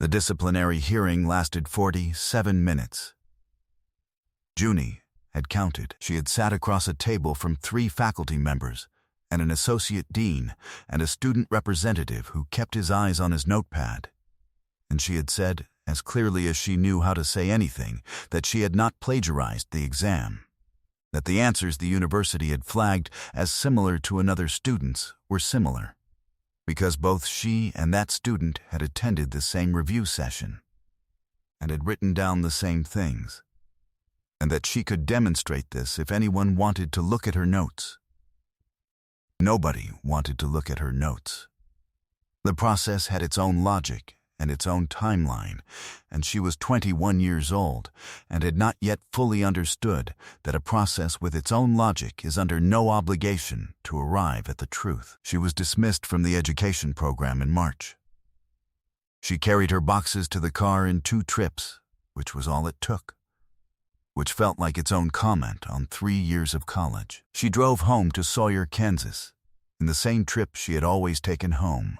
The disciplinary hearing lasted 47 minutes. Junie had counted. She had sat across a table from 3 faculty members and an associate dean and a student representative who kept his eyes on his notepad. And she had said, as clearly as she knew how to say anything, that she had not plagiarized the exam, that the answers the university had flagged as similar to another student's were similar, because both she and that student had attended the same review session and had written down the same things, and that she could demonstrate this if anyone wanted to look at her notes. Nobody wanted to look at her notes. The process had its own logic and its own timeline, and she was 21 years old and had not yet fully understood that a process with its own logic is under no obligation to arrive at the truth. She was dismissed from the education program in March. She carried her boxes to the car in 2 trips, which was all it took, which felt like its own comment on 3 years of college. She drove home to Sawyer, Kansas, in the same trip she had always taken home.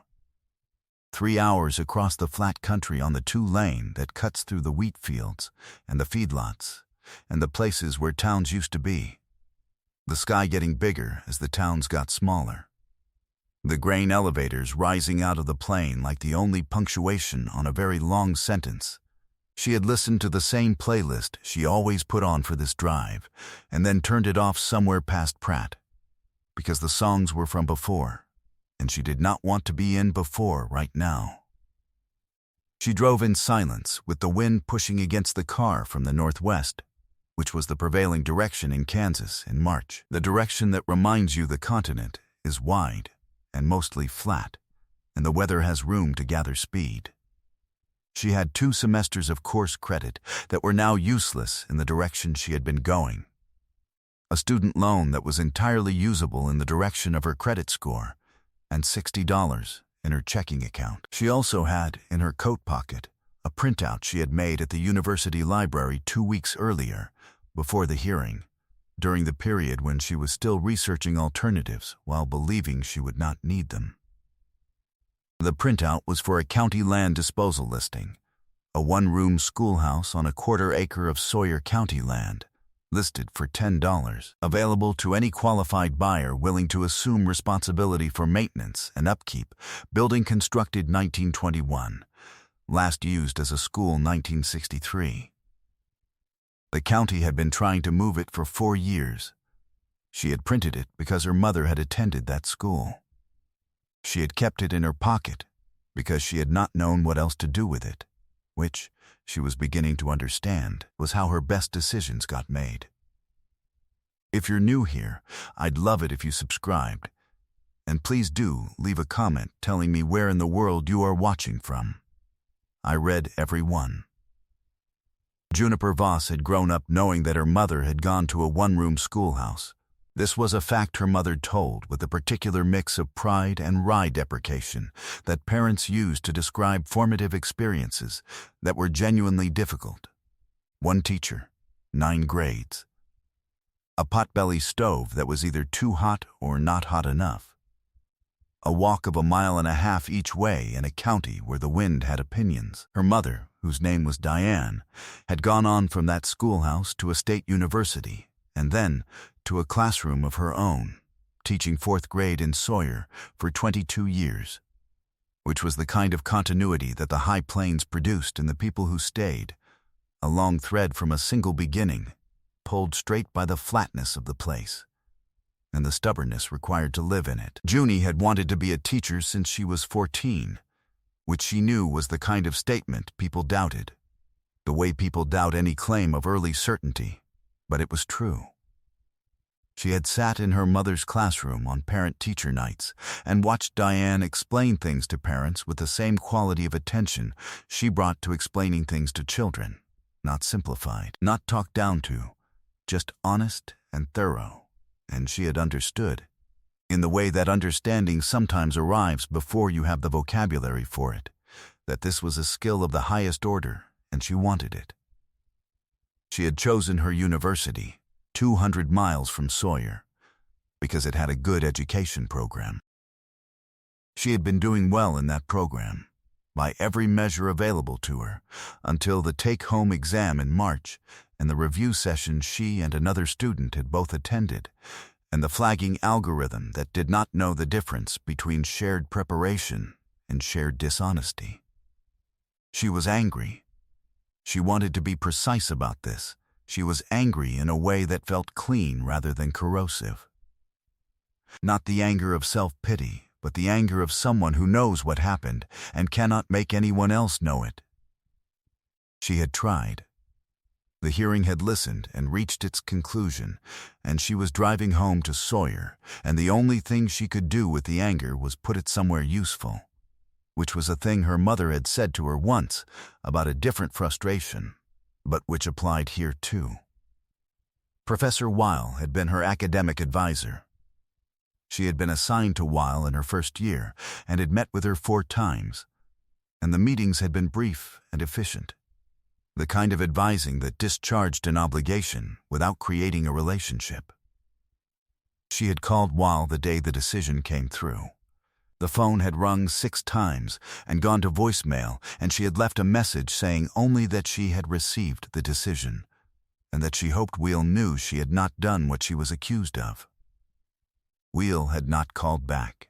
3 hours across the flat country on the 2-lane that cuts through the wheat fields and the feedlots and the places where towns used to be, the sky getting bigger as the towns got smaller, the grain elevators rising out of the plain like the only punctuation on a very long sentence. She had listened to the same playlist she always put on for this drive and then turned it off somewhere past Pratt, because the songs were from before, and she did not want to be in before right now. She drove in silence with the wind pushing against the car from the northwest, which was the prevailing direction in Kansas in March, the direction that reminds you the continent is wide and mostly flat, and the weather has room to gather speed. She had 2 semesters of course credit that were now useless in the direction she had been going, a student loan that was entirely usable in the direction of her credit score, and $60 in her checking account. She also had, in her coat pocket, a printout she had made at the university library 2 weeks earlier, before the hearing, during the period when she was still researching alternatives while believing she would not need them. The printout was for a county land disposal listing, a 1-room schoolhouse on a 1/4 acre of Sawyer County land, listed for $10, available to any qualified buyer willing to assume responsibility for maintenance and upkeep, building constructed 1921, last used as a school 1963. The county had been trying to move it for 4 years. She had printed it because her mother had attended that school. She had kept it in her pocket because she had not known what else to do with it, which, she was beginning to understand, was how her best decisions got made. If you're new here, I'd love it if you subscribed, and please do leave a comment telling me where in the world you are watching from. I read every one. Juniper Voss had grown up knowing that her mother had gone to a 1-room schoolhouse. This was a fact her mother told with a particular mix of pride and wry deprecation that parents use to describe formative experiences that were genuinely difficult. 1 teacher, 9 grades. A potbelly stove that was either too hot or not hot enough. A walk of 1.5 miles each way in a county where the wind had opinions. Her mother, whose name was Diane, had gone on from that schoolhouse to a state university, and then to a classroom of her own, teaching 4th grade in Sawyer for 22 years, which was the kind of continuity that the High Plains produced in the people who stayed, a long thread from a single beginning, pulled straight by the flatness of the place and the stubbornness required to live in it. Junie had wanted to be a teacher since she was 14, which she knew was the kind of statement people doubted, the way people doubt any claim of early certainty, but it was true. She had sat in her mother's classroom on parent-teacher nights and watched Diane explain things to parents with the same quality of attention she brought to explaining things to children, not simplified, not talked down to, just honest and thorough. And she had understood, in the way that understanding sometimes arrives before you have the vocabulary for it, that this was a skill of the highest order, and she wanted it. She had chosen her university, 200 miles from Sawyer, because it had a good education program. She had been doing well in that program, by every measure available to her, until the take-home exam in March and the review session she and another student had both attended, and the flagging algorithm that did not know the difference between shared preparation and shared dishonesty. She was angry. She wanted to be precise about this. She was angry in a way that felt clean rather than corrosive. Not the anger of self-pity, but the anger of someone who knows what happened and cannot make anyone else know it. She had tried. The hearing had listened and reached its conclusion, and she was driving home to Sawyer, and the only thing she could do with the anger was put it somewhere useful, which was a thing her mother had said to her once about a different frustration, but which applied here too. Professor Weil had been her academic advisor. She had been assigned to Weil in her first year and had met with her 4 times, and the meetings had been brief and efficient, the kind of advising that discharged an obligation without creating a relationship. She had called Weil the day the decision came through. The phone had rung 6 times and gone to voicemail, and she had left a message saying only that she had received the decision, and that she hoped Weil knew she had not done what she was accused of. Weil had not called back.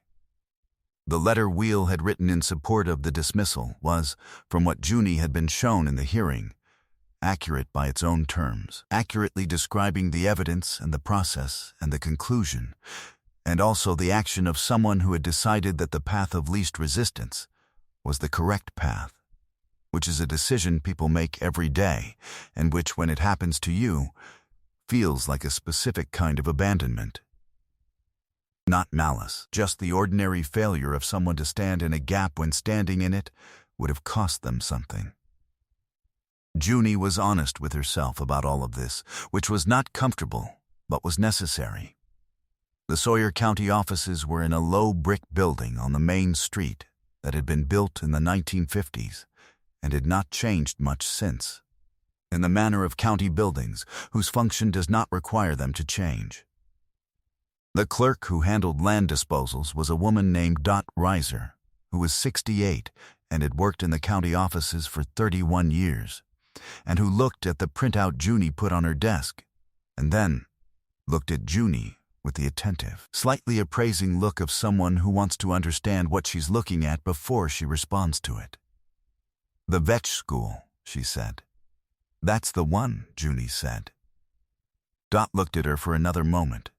The letter Weil had written in support of the dismissal was, from what Junie had been shown in the hearing, accurate by its own terms, accurately describing the evidence and the process and the conclusion, and also the action of someone who had decided that the path of least resistance was the correct path, which is a decision people make every day, and which, when it happens to you, feels like a specific kind of abandonment. Not malice, just the ordinary failure of someone to stand in a gap when standing in it would have cost them something. Junie was honest with herself about all of this, which was not comfortable, but was necessary. The Sawyer County offices were in a low brick building on the main street that had been built in the 1950s and had not changed much since, in the manner of county buildings whose function does not require them to change. The clerk who handled land disposals was a woman named Dot Reiser, who was 68 and had worked in the county offices for 31 years, and who looked at the printout Junie put on her desk, and then looked at Junie with the attentive, slightly appraising look of someone who wants to understand what she's looking at before she responds to it. "The vetch school," she said. "That's the one," Junie said. Dot looked at her for another moment.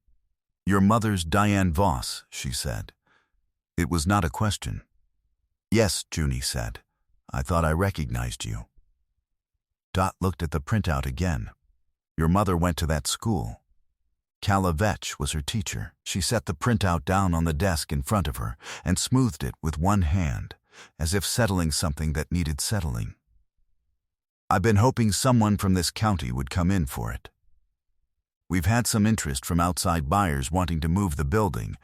"Your mother's Diane Voss," she said. It was not a question. "Yes," Junie said. "I thought I recognized you." Dot looked at the printout again. "Your mother went to that school. Calla Vetch was her teacher." She set the printout down on the desk in front of her and smoothed it with one hand, as if settling something that needed settling. "I've been hoping someone from this county would come in for it. We've had some interest from outside buyers wanting to move the building,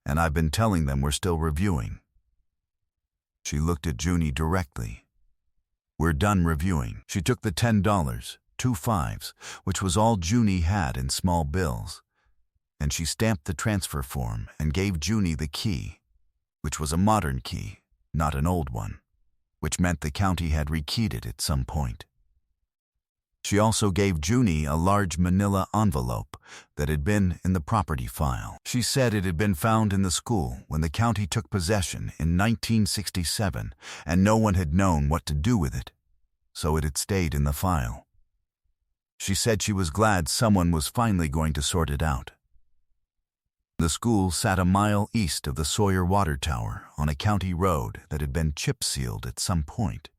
and I've been telling them we're still reviewing." She looked at Junie directly. "We're done reviewing." She took the $10, 2 fives, which was all Junie had in small bills, and she stamped the transfer form and gave Junie the key, which was a modern key, not an old one, which meant the county had rekeyed it at some point. She also gave Junie a large manila envelope that had been in the property file. She said it had been found in the school when the county took possession in 1967, and no one had known what to do with it, so it had stayed in the file. She said she was glad someone was finally going to sort it out. The school sat a mile east of the Sawyer Water Tower on a county road that had been chip-sealed at some point,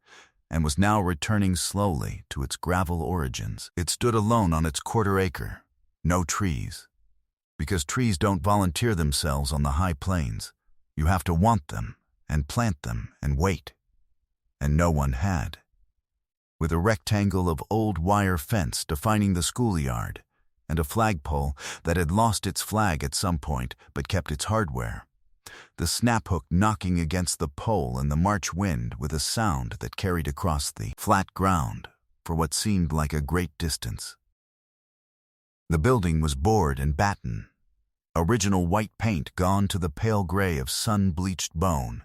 and was now returning slowly to its gravel origins. It stood alone on its quarter-acre, no trees. Because trees don't volunteer themselves on the high plains. You have to want them, and plant them, and wait. And no one had. With a rectangle of old wire fence defining the schoolyard, and a flagpole that had lost its flag at some point but kept its hardware, the snap hook knocking against the pole in the March wind with a sound that carried across the flat ground for what seemed like a great distance. The building was board and batten, original white paint gone to the pale gray of sun-bleached bone,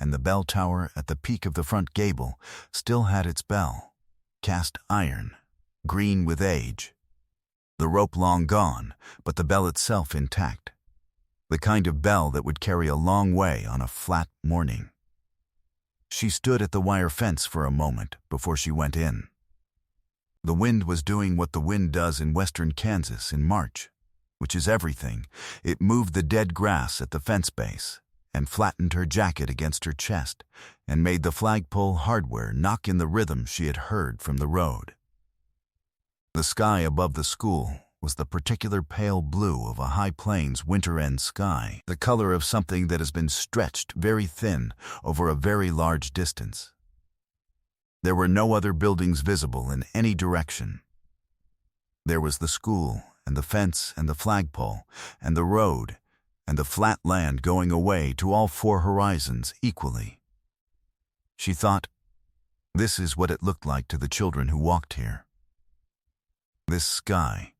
and the bell tower at the peak of the front gable still had its bell, cast iron, green with age. The rope long gone, but the bell itself intact. The kind of bell that would carry a long way on a flat morning. She stood at the wire fence for a moment before she went in. The wind was doing what the wind does in western Kansas in March, which is everything. It moved the dead grass at the fence base and flattened her jacket against her chest and made the flagpole hardware knock in the rhythm she had heard from the road. The sky above the school was the particular pale blue of a high plains winter-end sky, the color of something that has been stretched very thin over a very large distance. There were no other buildings visible in any direction. There was the school, and the fence, and the flagpole, and the road, and the flat land going away to all four horizons equally. She thought, this is what it looked like to the children who walked here. This sky,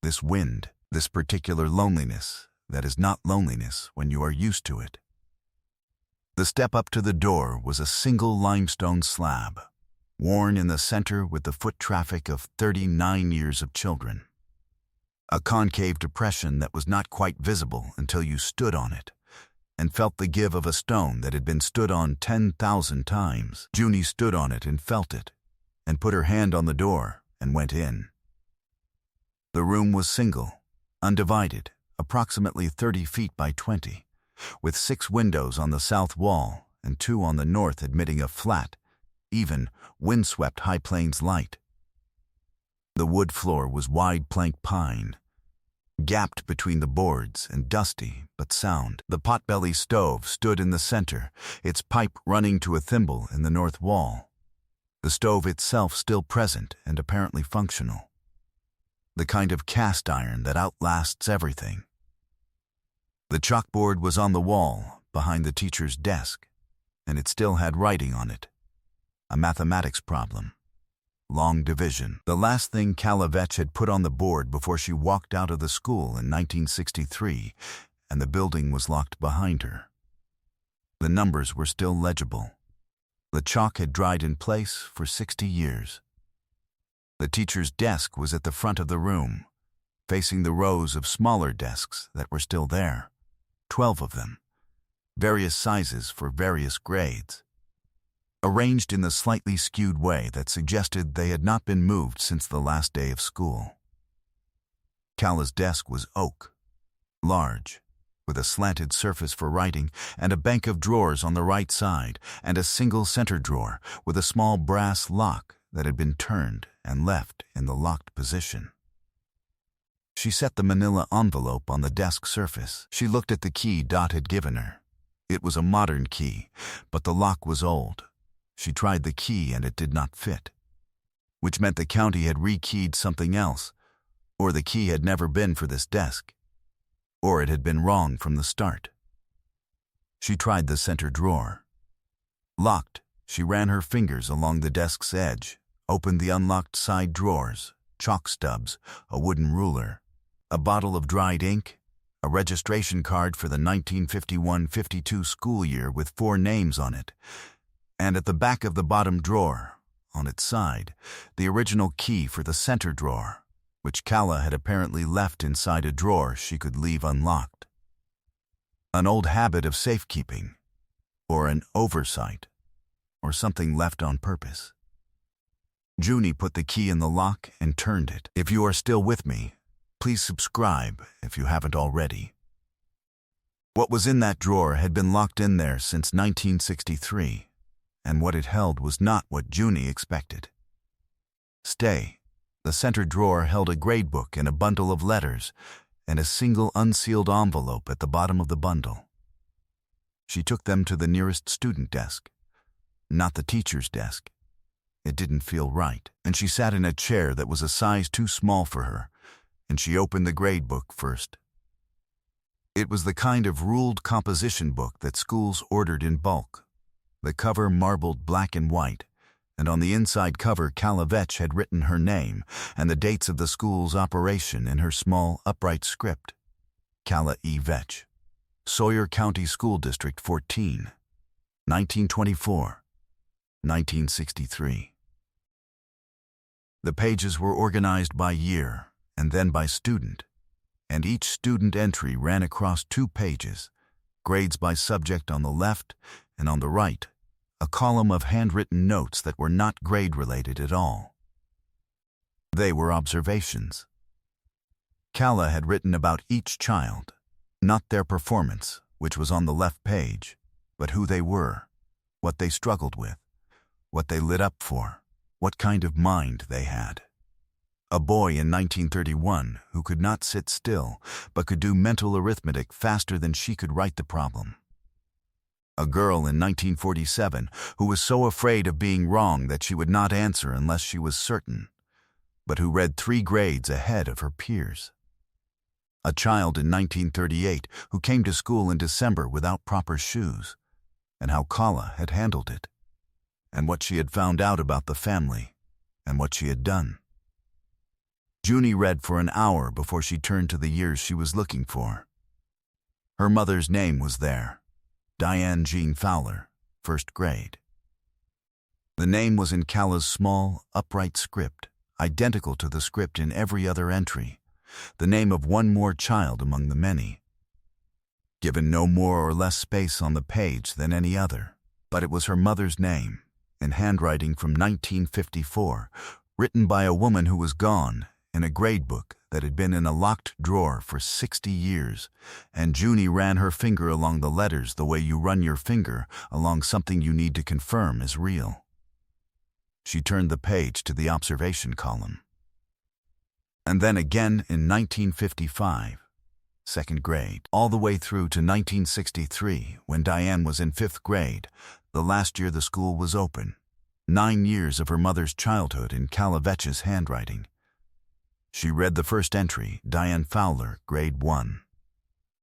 this wind, this particular loneliness that is not loneliness when you are used to it. The step up to the door was a single limestone slab, worn in the center with the foot traffic of 39 years of children. A concave depression that was not quite visible until you stood on it and felt the give of a stone that had been stood on 10,000 times. Junie stood on it and felt it, and put her hand on the door and went in. The room was single, undivided, approximately 30 feet by 20, with 6 windows on the south wall and 2 on the north admitting a flat, even, windswept high plains light. The wood floor was wide plank pine, gapped between the boards and dusty but sound. The potbelly stove stood in the center, its pipe running to a thimble in the north wall. The stove itself still present and apparently functional. The kind of cast iron that outlasts everything. The chalkboard was on the wall behind the teacher's desk, and it still had writing on it. A mathematics problem. Long division. The last thing Kalavech had put on the board before she walked out of the school in 1963, and the building was locked behind her. The numbers were still legible. The chalk had dried in place for 60 years. The teacher's desk was at the front of the room, facing the rows of smaller desks that were still there, 12 of them, various sizes for various grades, arranged in the slightly skewed way that suggested they had not been moved since the last day of school. Kala's desk was oak, large, with a slanted surface for writing and a bank of drawers on the right side and a single center drawer with a small brass lock that had been turned and left in the locked position. She set the manila envelope on the desk surface. She looked at the key Dot had given her. It was a modern key, but the lock was old. She tried the key and it did not fit, which meant the county had rekeyed something else, or the key had never been for this desk, or it had been wrong from the start. She tried the center drawer. Locked, she ran her fingers along the desk's edge, opened the unlocked side drawers, chalk stubs, a wooden ruler, a bottle of dried ink, a registration card for the 1951-52 school year with 4 names on it, and at the back of the bottom drawer, on its side, the original key for the center drawer, which Kala had apparently left inside a drawer she could leave unlocked. An old habit of safekeeping, or an oversight, or something left on purpose. Junie put the key in the lock and turned it. If you are still with me, please subscribe if you haven't already. What was in that drawer had been locked in there since 1963, and what it held was not what Junie expected. Stay. The center drawer held a grade book and a bundle of letters, and a single unsealed envelope at the bottom of the bundle. She took them to the nearest student desk, not the teacher's desk. It didn't feel right, and she sat in a chair that was a size too small for her, and she opened the grade book first. It was the kind of ruled composition book that schools ordered in bulk, the cover marbled black and white, and on the inside cover Kalavech had written her name and the dates of the school's operation in her small, upright script. Kala E. Vetch, Sawyer County School District 14, 1924, 1963. The pages were organized by year and then by student, and each student entry ran across 2 pages, grades by subject on the left, and on the right, a column of handwritten notes that were not grade-related at all. They were observations. Calla had written about each child, not their performance, which was on the left page, but who they were, what they struggled with, what they lit up for, what kind of mind they had. A boy in 1931 who could not sit still, but could do mental arithmetic faster than she could write the problem. A girl in 1947 who was so afraid of being wrong that she would not answer unless she was certain, but who read 3 grades ahead of her peers. A child in 1938 who came to school in December without proper shoes, and how Calla had handled it, and what she had found out about the family, and what she had done. Junie read for an hour before she turned to the years she was looking for. Her mother's name was there, Diane Jean Fowler, 1st grade. The name was in Calla's small, upright script, identical to the script in every other entry, the name of one more child among the many, given no more or less space on the page than any other. But it was her mother's name, in handwriting from 1954, written by a woman who was gone, in a grade book that had been in a locked drawer for 60 years, and Junie ran her finger along the letters the way you run your finger along something you need to confirm is real. She turned the page to the observation column. And then again in 1955, 2nd grade, all the way through to 1963, when Diane was in 5th grade, the last year the school was open. 9 years of her mother's childhood in Calla Vetch's handwriting. She read the first entry, Diane Fowler, grade 1.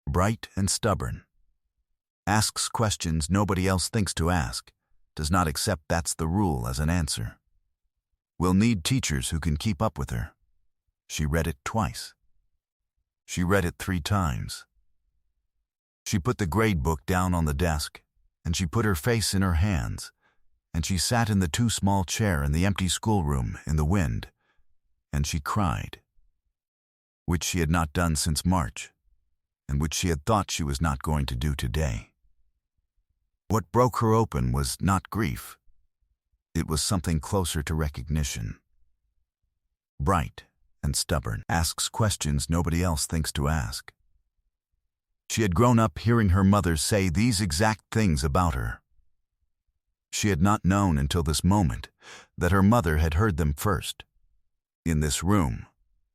Bright and stubborn. Asks questions nobody else thinks to ask. Does not accept that's the rule as an answer. Will need teachers who can keep up with her. She read it twice. She read it 3 times. She put the grade book down on the desk, and she put her face in her hands, and she sat in the too small chair in the empty schoolroom in the wind, and she cried, which she had not done since March, and which she had thought she was not going to do today. What broke her open was not grief. It was something closer to recognition. Bright and stubborn, asks questions nobody else thinks to ask. She had grown up hearing her mother say these exact things about her. She had not known until this moment that her mother had heard them first, in this room,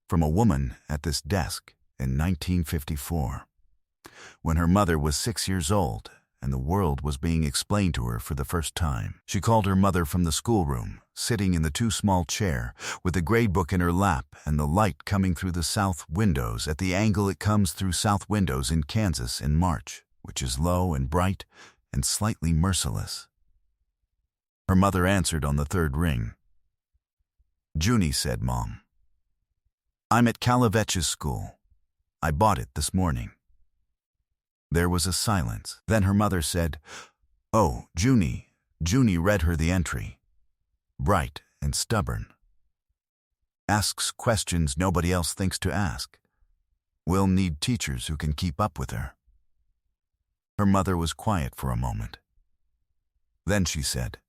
from a woman at this desk in 1954, when her mother was 6 years old and the world was being explained to her for the first time. She called her mother from the schoolroom, sitting in the too small chair, with the grade book in her lap and the light coming through the south windows at the angle it comes through south windows in Kansas in March, which is low and bright and slightly merciless. Her mother answered on the 3rd ring. Junie said, "Mom, I'm at Calla Vetch's school. I bought it this morning." There was a silence. Then her mother said, "Oh, Junie." Junie read her the entry. Bright and stubborn. Asks questions nobody else thinks to ask. Will need teachers who can keep up with her. Her mother was quiet for a moment. Then she said,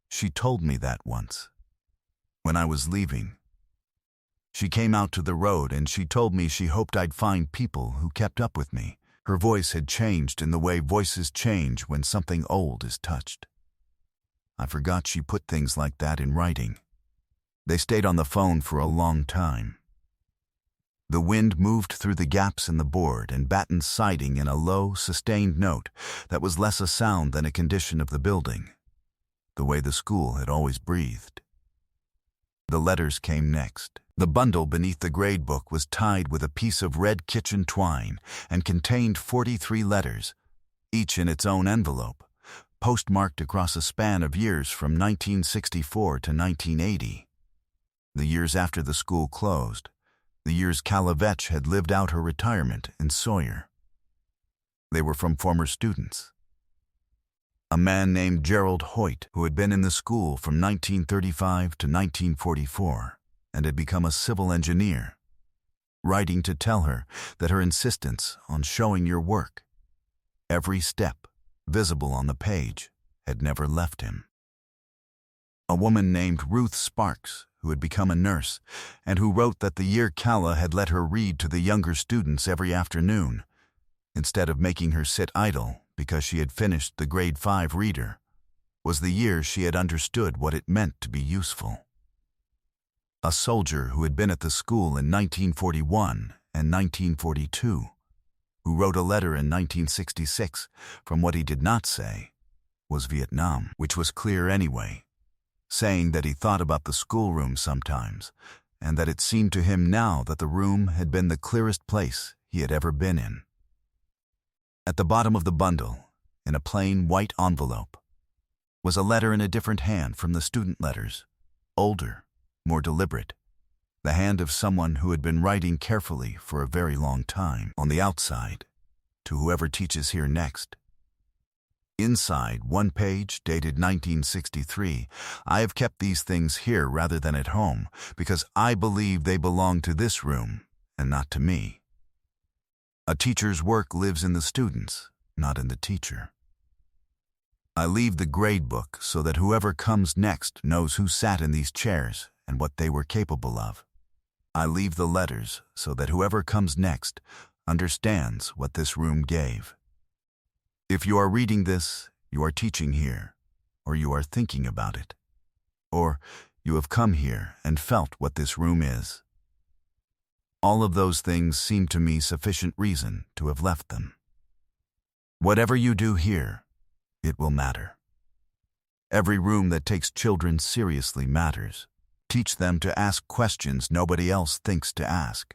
"She told me that once, when I was leaving. She came out to the road and she told me she hoped I'd find people who kept up with me." Her voice had changed in the way voices change when something old is touched. I forgot she put things like that in writing. They stayed on the phone for a long time. The wind moved through the gaps in the board and battens siding in a low, sustained note that was less a sound than a condition of the building, the way the school had always breathed. The letters came next. The bundle beneath the grade book was tied with a piece of red kitchen twine and contained 43 letters, each in its own envelope, postmarked across a span of years from 1964 to 1980. The years after the school closed, the years Calla Vetch had lived out her retirement in Sawyer. They were from former students. A man named Gerald Hoyt, who had been in the school from 1935 to 1944 and had become a civil engineer, writing to tell her that her insistence on showing your work, every step visible on the page, had never left him. A woman named Ruth Sparks, who had become a nurse, and who wrote that the year Calla had let her read to the younger students every afternoon, instead of making her sit idle because she had finished the grade 5 reader, was the year she had understood what it meant to be useful. A soldier who had been at the school in 1941 and 1942, who wrote a letter in 1966 from what he did not say, was Vietnam, which was clear anyway, saying that he thought about the schoolroom sometimes, and that it seemed to him now that the room had been the clearest place he had ever been in. At the bottom of the bundle, in a plain white envelope, was a letter in a different hand from the student letters, older, more deliberate, the hand of someone who had been writing carefully for a very long time. On the outside, to whoever teaches here next. Inside, one page, dated 1963, I have kept these things here rather than at home, because I believe they belong to this room and not to me. A teacher's work lives in the students, not in the teacher. I leave the grade book so that whoever comes next knows who sat in these chairs and what they were capable of. I leave the letters so that whoever comes next understands what this room gave. If you are reading this, you are teaching here, or you are thinking about it, or you have come here and felt what this room is. All of those things seem to me sufficient reason to have left them. Whatever you do here, it will matter. Every room that takes children seriously matters. Teach them to ask questions nobody else thinks to ask.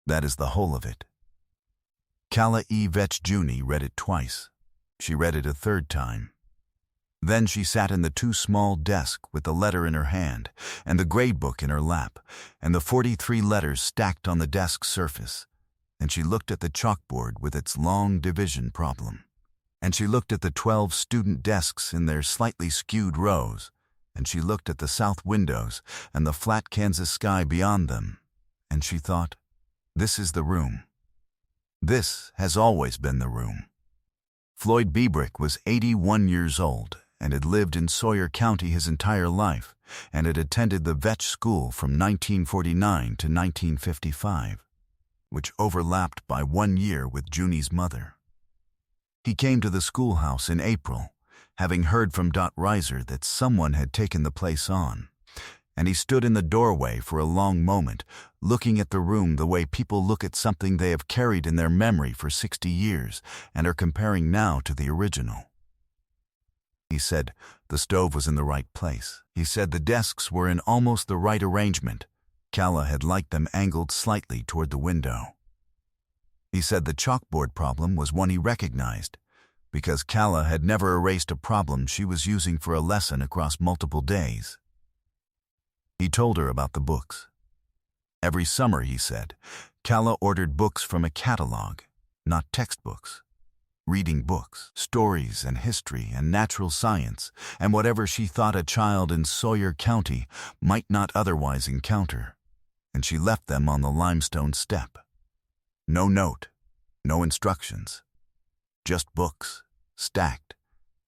That is the whole of it. Calla E. Vetch Junie read it twice. She read it a third time. Then she sat in the too small desk with the letter in her hand and the grade book in her lap and the 43 letters stacked on the desk surface, and she looked at the chalkboard with its long division problem, and she looked at the 12 student desks in their slightly skewed rows, and she looked at the south windows and the flat Kansas sky beyond them, and she thought, this is the room. This has always been the room. Floyd Biebrick was 81 years old and had lived in Sawyer County his entire life and had attended the Vetch School from 1949 to 1955, which overlapped by 1 year with Junie's mother. He came to the schoolhouse in April, having heard from Dot Reiser that someone had taken the place on, and he stood in the doorway for a long moment, looking at the room the way people look at something they have carried in their memory for 60 years and are comparing now to the original. He said the stove was in the right place. He said the desks were in almost the right arrangement. Calla had liked them angled slightly toward the window. He said the chalkboard problem was one he recognized, because Calla had never erased a problem she was using for a lesson across multiple days. He told her about the books. Every summer, he said, Calla ordered books from a catalog, not textbooks. Reading books, stories and history and natural science, and whatever she thought a child in Sawyer County might not otherwise encounter, and she left them on the limestone step. No note, no instructions, just books, stacked,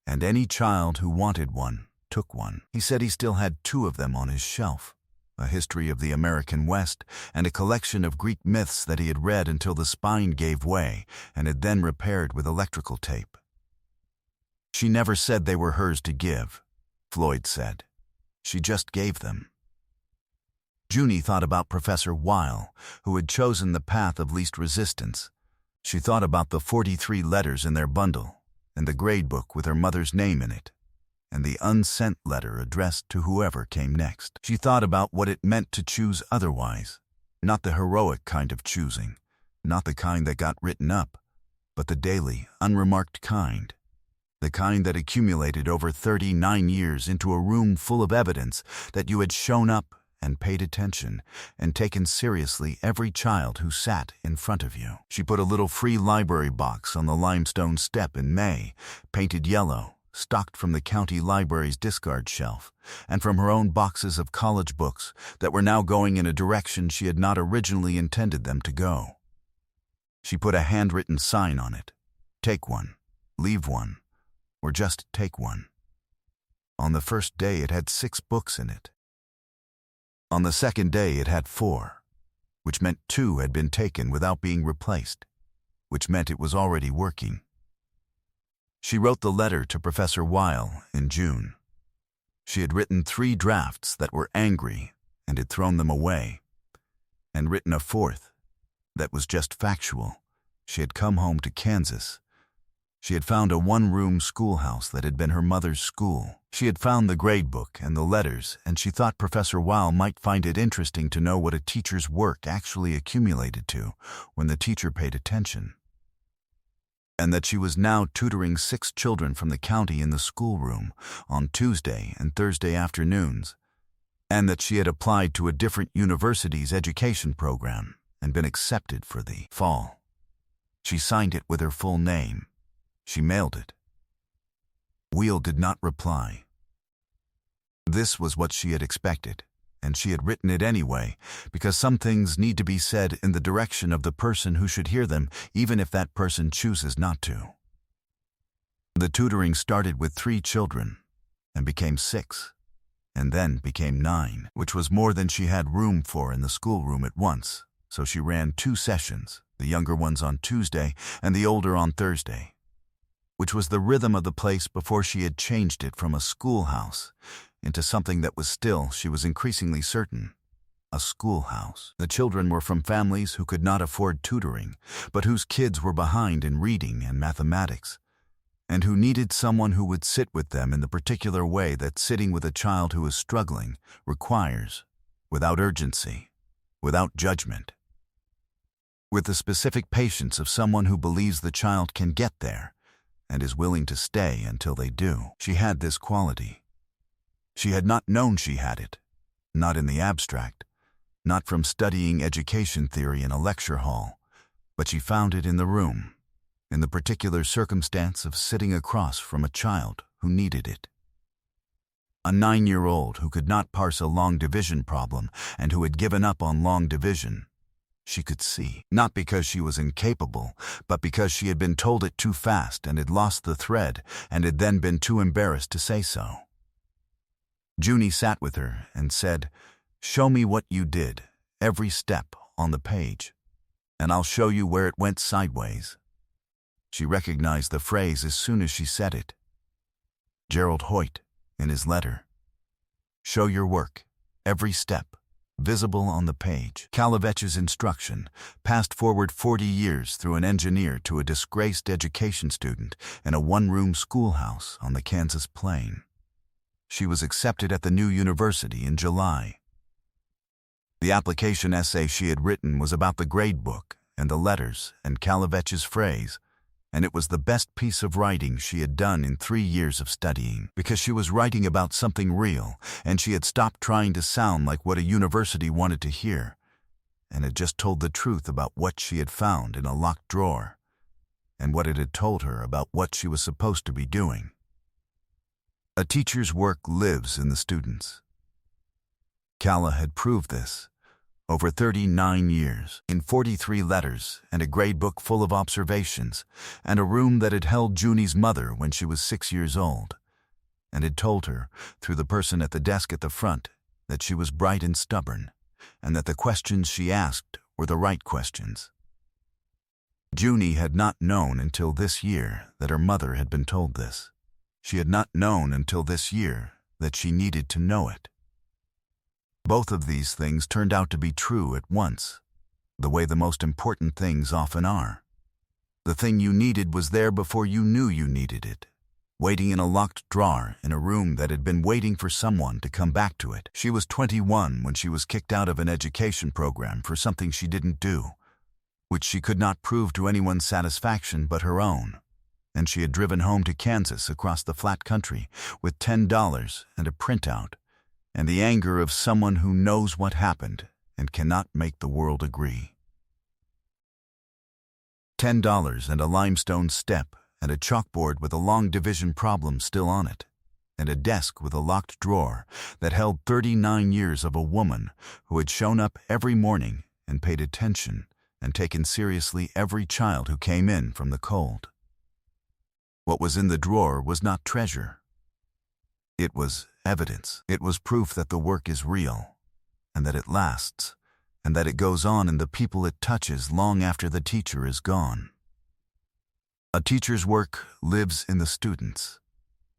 and any child who wanted one took one. He said he still had 2 of them on his shelf, a history of the American West and a collection of Greek myths that he had read until the spine gave way and had then repaired with electrical tape. She never said they were hers to give, Floyd said. She just gave them. Junie thought about Professor Weil, who had chosen the path of least resistance. She thought about the 43 letters in their bundle and the grade book with her mother's name in it, and the unsent letter addressed to whoever came next. She thought about what it meant to choose otherwise, not the heroic kind of choosing, not the kind that got written up, but the daily, unremarked kind, the kind that accumulated over 39 years into a room full of evidence that you had shown up and paid attention and taken seriously every child who sat in front of you. She put a little free library box on the limestone step in May, painted yellow stocked from the county library's discard shelf, and from her own boxes of college books that were now going in a direction she had not originally intended them to go. She put a handwritten sign on it: "Take one, leave one, or just take one." On the first day it had 6 books in it. On the second day it had 4, which meant 2 had been taken without being replaced, which meant it was already working. She wrote the letter to Professor Weil in June. She had written 3 drafts that were angry and had thrown them away, and written a 4th that was just factual. She had come home to Kansas. She had found a 1-room schoolhouse that had been her mother's school. She had found the grade book and the letters, and she thought Professor Weil might find it interesting to know what a teacher's work actually accumulated to when the teacher paid attention. And that she was now tutoring 6 children from the county in the schoolroom on Tuesday and Thursday afternoons, and that she had applied to a different university's education program and been accepted for the fall. She signed it with her full name. She mailed it. Weil did not reply. This was what she had expected, and she had written it anyway, because some things need to be said in the direction of the person who should hear them, even if that person chooses not to. The tutoring started with 3 children, and became 6, and then became 9, which was more than she had room for in the schoolroom at once, so she ran 2 sessions, the younger ones on Tuesday and the older on Thursday, which was the rhythm of the place before she had changed it from a schoolhouse into something that was still, she was increasingly certain, a schoolhouse. The children were from families who could not afford tutoring, but whose kids were behind in reading and mathematics, and who needed someone who would sit with them in the particular way that sitting with a child who is struggling requires, without urgency, without judgment, with the specific patience of someone who believes the child can get there and is willing to stay until they do. She had this quality. She had not known she had it, not in the abstract, not from studying education theory in a lecture hall, but she found it in the room, in the particular circumstance of sitting across from a child who needed it. A 9-year-old who could not parse a long division problem and who had given up on long division. She could see, not because she was incapable, but because she had been told it too fast and had lost the thread and had then been too embarrassed to say so. Junie sat with her and said, "Show me what you did, every step on the page, and I'll show you where it went sideways." She recognized the phrase as soon as she said it. Gerald Hoyt, in his letter. "Show your work, every step, visible on the page." Kalavetch's instruction, passed forward 40 years through an engineer to a disgraced education student in a 1-room schoolhouse on the Kansas plain. She was accepted at the new university in July. The application essay she had written was about the grade book and the letters and Kalavetch's phrase, and it was the best piece of writing she had done in 3 years of studying, because she was writing about something real, and she had stopped trying to sound like what a university wanted to hear, and had just told the truth about what she had found in a locked drawer, and what it had told her about what she was supposed to be doing. A teacher's work lives in the students. Kala had proved this. Over 39 years, in 43 letters and a grade book full of observations, and a room that had held Junie's mother when she was 6 years old, and had told her, through the person at the desk at the front, that she was bright and stubborn, and that the questions she asked were the right questions. Junie had not known until this year that her mother had been told this. She had not known until this year that she needed to know it. Both of these things turned out to be true at once, the way the most important things often are. The thing you needed was there before you knew you needed it, waiting in a locked drawer in a room that had been waiting for someone to come back to it. She was 21 when she was kicked out of an education program for something she didn't do, which she could not prove to anyone's satisfaction but her own, and she had driven home to Kansas across the flat country with $10 and a printout, and the anger of someone who knows what happened and cannot make the world agree. $10 and a limestone step and a chalkboard with a long division problem still on it, and a desk with a locked drawer that held 39 years of a woman who had shown up every morning and paid attention and taken seriously every child who came in from the cold. What was in the drawer was not treasure. It was evidence. It was proof that the work is real, and that it lasts, and that it goes on in the people it touches long after the teacher is gone. A teacher's work lives in the students.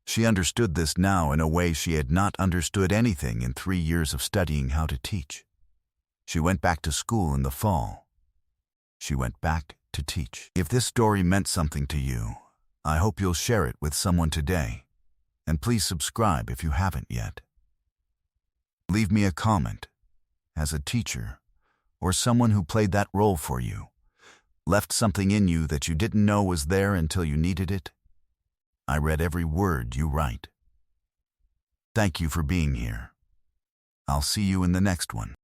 She understood this now in a way she had not understood anything in 3 years of studying how to teach. She went back to school in the fall. She went back to teach. If this story meant something to you, I hope you'll share it with someone today, and please subscribe if you haven't yet. Leave me a comment. As a teacher, or someone who played that role for you, left something in you that you didn't know was there until you needed it, I read every word you write. Thank you for being here. I'll see you in the next one.